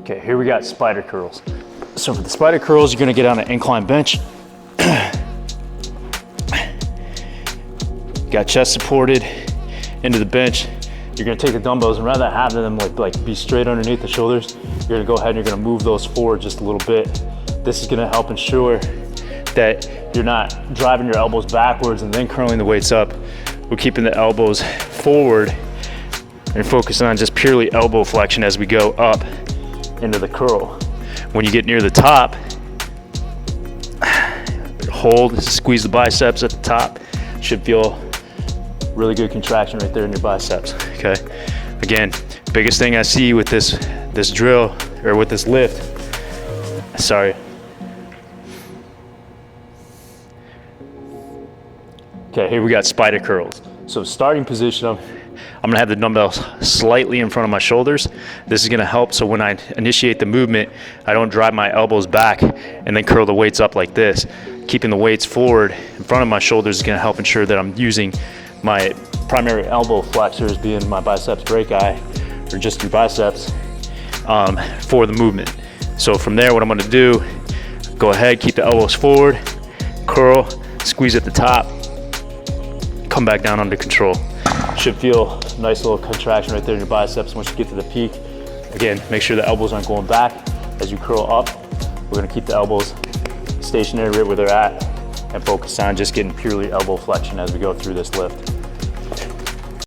Okay, here we got spider curls. So for the spider curls, you're gonna get on an incline bench. Got chest supported into the bench. You're gonna take the dumbbells and rather than having them like be straight underneath the shoulders, you're gonna go ahead and you're gonna move those forward just a little bit. This is gonna help ensure that you're not driving your elbows backwards and then curling the weights up. We're keeping the elbows forward and focusing on just purely elbow flexion as we go up into the curl. When you get near the top, hold, squeeze the biceps at the top. Should feel really good contraction right there in your biceps, okay? Again, biggest thing I see with this drill, or with this lift, sorry. Okay, here we got spider curls. So starting position, I'm gonna have the dumbbells slightly in front of my shoulders. This is gonna help so when I initiate the movement, I don't drive my elbows back and then curl the weights up like this. Keeping the weights forward in front of my shoulders is gonna help ensure that I'm using my primary elbow flexors, being my biceps brachii, or just your biceps, for the movement. So from there, what I'm gonna do, go ahead, keep the elbows forward, curl, squeeze at the top, come back down under control. Should feel a nice little contraction right there in your biceps once you get to the peak. Again, make sure the elbows aren't going back as you curl up. We're gonna keep the elbows stationary right where they're at and focus on just getting purely elbow flexion as we go through this lift.